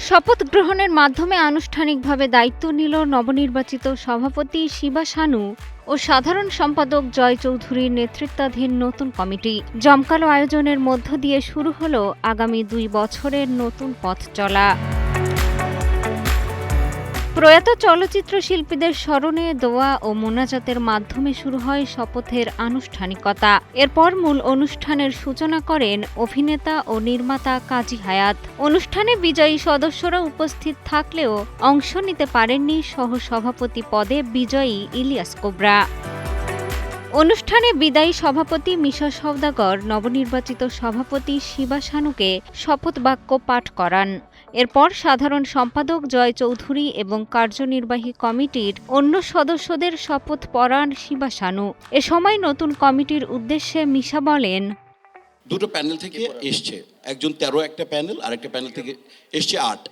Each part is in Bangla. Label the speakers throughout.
Speaker 1: শপথ গ্রহণের মাধ্যমে আনুষ্ঠানিকভাবে দায়িত্ব নিল নবনির্বাচিত সভাপতি শিবা সানু ও সাধারণ সম্পাদক জয় চৌধুরীর নেতৃত্বাধীন নতুন কমিটি। জমকালো আয়োজনের মধ্য দিয়ে শুরু হলো আগামী 2 বছরের নতুন পথ চলা। প্রয়াত চলচ্চিত্র শিল্পীদের স্মরণে দোয়া ও মোনাজাতের মাধ্যমে শুরু হয় শপথের আনুষ্ঠানিকতা। এরপর মূল অনুষ্ঠানের সূচনা করেন অভিনেতা ও নির্মাতা কাজী হায়াত। অনুষ্ঠানে বিজয়ী সদস্যরা উপস্থিত থাকলেও অংশ নিতে পারেননি সহসভাপতি পদে বিজয়ী ইলিয়াস কোবরা। অনুষ্ঠানে বিদায়ী সভাপতি মিশা সওদাগর নবনির্বাচিত সভাপতি শিবা সানুকে শপথ বাক্য পাঠ করান। এরপর সাধারণ সম্পাদক জয় চৌধুরী এবং কার্যনির্বাহী কমিটির অন্য সদস্যদের শপথ পড়ান শিবা সানু। এ সময় নতুন কমিটির উদ্দেশ্যে মিশা বলেন,
Speaker 2: দুটো প্যানেল থেকে এসছে, একজন 13 একটা প্যানেল আর একটা প্যানেল থেকে এসছে 8।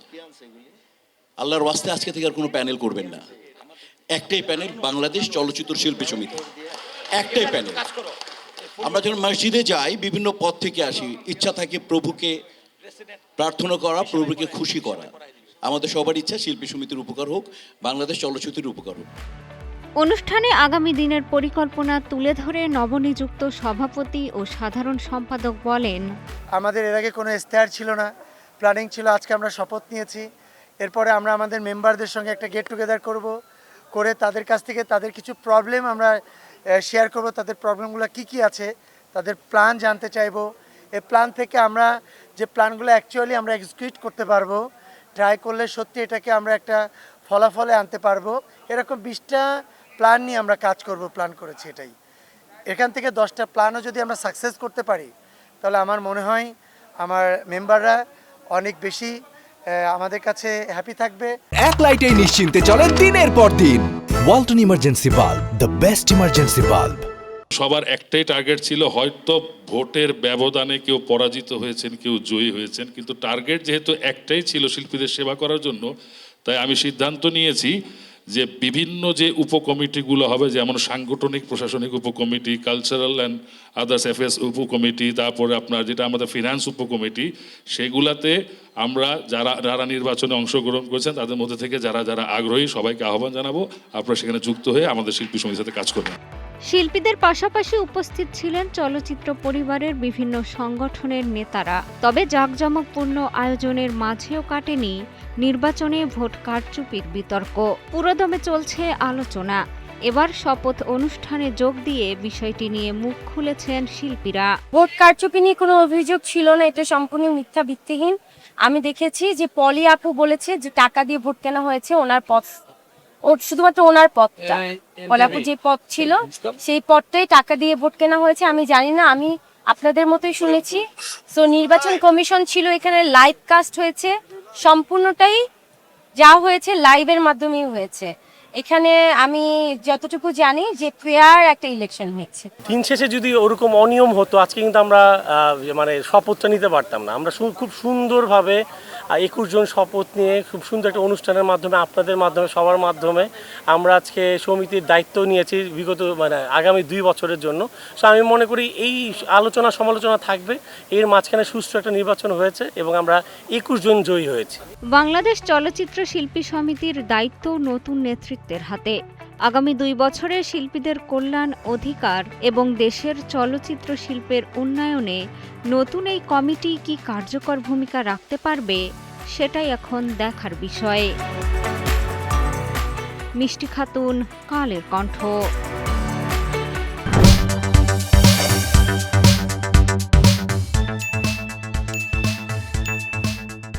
Speaker 2: আল্লাহর ওয়াস্তে আজকে থেকে আর কোনো প্যানেল করবেন না। একটাই প্যানেল, বাংলাদেশ চলচ্চিত্র শিল্পী সমিতি, একটাই প্যানেল। আমরা যখন মসজিদে যাই বিভিন্ন পথ থেকে আসি, ইচ্ছা থাকে প্রভুকে প্রার্থনা করা, প্রভুকে খুশি করা। আমাদের সবার ইচ্ছা শিল্পী সমিতির উপকার হোক, বাংলাদেশ চলচ্চিত্রের উপকার হোক।
Speaker 1: অনুষ্ঠানে আগামী দিনের পরিকল্পনা তুলে ধরে নবনিযুক্ত সভাপতি ও সাধারণ সম্পাদক বলেন,
Speaker 3: আমাদের এর আগে কোনো ইশতেহার ছিল না, প্ল্যানিং ছিল। আজকে আমরা শপথ নিয়েছি। এরপরে আমরা আমাদের মেম্বারদের সঙ্গে একটা গেট টুগেদার করে তাদের কাছ থেকে তাদের কিছু প্রবলেম আমরা শেয়ার করব। তাদের প্রবলেমগুলো কি আছে, তাদের প্ল্যান জানতে চাইব। এই প্ল্যান থেকে আমরা যে প্ল্যানগুলো অ্যাকচুয়ালি আমরা এক্সিকিউট করতে পারবো, ট্রাই করলে সত্যি এটাকে আমরা একটা ফলাফলে আনতে পারবো, এরকম 20টা প্ল্যান নিয়ে আমরা কাজ করব, প্ল্যান করেছি এটাই। এখান থেকে 10টা প্ল্যানও যদি আমরা সাকসেস করতে পারি, তাহলে আমার মনে হয় আমার মেম্বাররা অনেক বেশি আমাদের কাছে হ্যাপি থাকবে।
Speaker 4: এক লাইটেই নিশ্চিন্তে চলে দিনের পর দিন। Walton emergency bulb, the best emergency bulb.
Speaker 5: সবার একটাই টার্গেট ছিল, হয়তো ভোটের ব্যবধানে কেউ পরাজিত হয়েছেন, কেউ জয়ী হয়েছেন, কিন্তু টার্গেট যেহেতু একটাই ছিল শিল্পীদের সেবা করার জন্য, তাই আমি সিদ্ধান্ত নিয়েছি যে বিভিন্ন যে উপকমিটিগুলো হবে, যেমন সাংগঠনিক প্রশাসনিক উপকমিটি, কালচারাল অ্যান্ড আদার্স অ্যাফেয়ার্স উপকমিটি, তারপরে আপনার যেটা আমাদের ফিনান্স উপকমিটি, সেগুলাতে আমরা যারা নির্বাচনে অংশগ্রহণ করেছেন তাদের মধ্যে থেকে যারা আগ্রহী সবাইকে আহ্বান জানাবো, আপনারা সেখানে যুক্ত হয়ে আমাদের শিল্পী সমিতির সাথে কাজ করবেন।
Speaker 1: শিল্পীদের পাশাপাশি উপস্থিত ছিলেন চলচ্চিত্র পরিবারের বিভিন্ন সংগঠনের নেতারা। তবে জাঁকজমকপূর্ণ আয়োজনের মাঝেও কাটেনি নির্বাচনে ভোট কারচুপির বিতর্ক। পুরোদমে চলছে আলোচনা। এবার শপথ অনুষ্ঠানে যোগ দিয়ে বিষয়টি নিয়ে মুখ খুলেছেন শিল্পীরা।
Speaker 6: ভোট কারচুপি নিয়ে কোনো অভিযোগ ছিল না, এটা সম্পূর্ণ মিথ্যা, ভিত্তিহীন। আমি দেখেছি যে পলি আপু বলেছে যে টাকা দিয়ে ভোট কেনা হয়েছে, ওনার পথ, শুধুমাত্র ওনার পদটা, পলাপু যে পদ ছিল সেই পদটাই টাকা দিয়ে ভোট কেনা হয়েছে। আমি জানি না, আমি আপনাদের মতোই শুনেছি। সো নির্বাচন কমিশন ছিল, এখানে লাইভ কাস্ট হয়েছে, সম্পূর্ণটাই যা হয়েছে লাইভের মাধ্যমেই হয়েছে। এখানে আমি যতটুকু জানি যে ফেয়ার একটা ইলেকশন হয়েছে।
Speaker 7: দিন শেষে যদি ওরকম অনিয়ম হতো, আজকে কিন্তু আমরা মানে শপথটা নিতে পারতাম না। আমরা খুব সুন্দরভাবে 21 জন শপথ নিয়ে খুব সুন্দর একটা অনুষ্ঠানের মাধ্যমে, আপনাদের মাধ্যমে, সবার মাধ্যমে আমরা আজকে সমিতির দায়িত্ব নিয়েছি বিগত আগামী 2 বছরের জন্য। সো আমি মনে করি এই আলোচনা সমালোচনা থাকবে, এর মাঝখানে সুষ্ঠু একটা নির্বাচন হয়েছে এবং আমরা 21 জন জয়ী হয়েছি।
Speaker 1: বাংলাদেশ চলচ্চিত্র শিল্পী সমিতির দায়িত্ব নতুন নেতৃত্বের হাতে। আগামী 2 বছরে শিল্পীদের কল্যাণ, অধিকার এবং দেশের চলচ্চিত্র শিল্পের উন্নয়নে নতুন এই কমিটি কি কার্যকর ভূমিকা রাখতে পারবে, সেটাই এখন দেখার বিষয়। মিষ্টি খাতুন, কালের কণ্ঠ।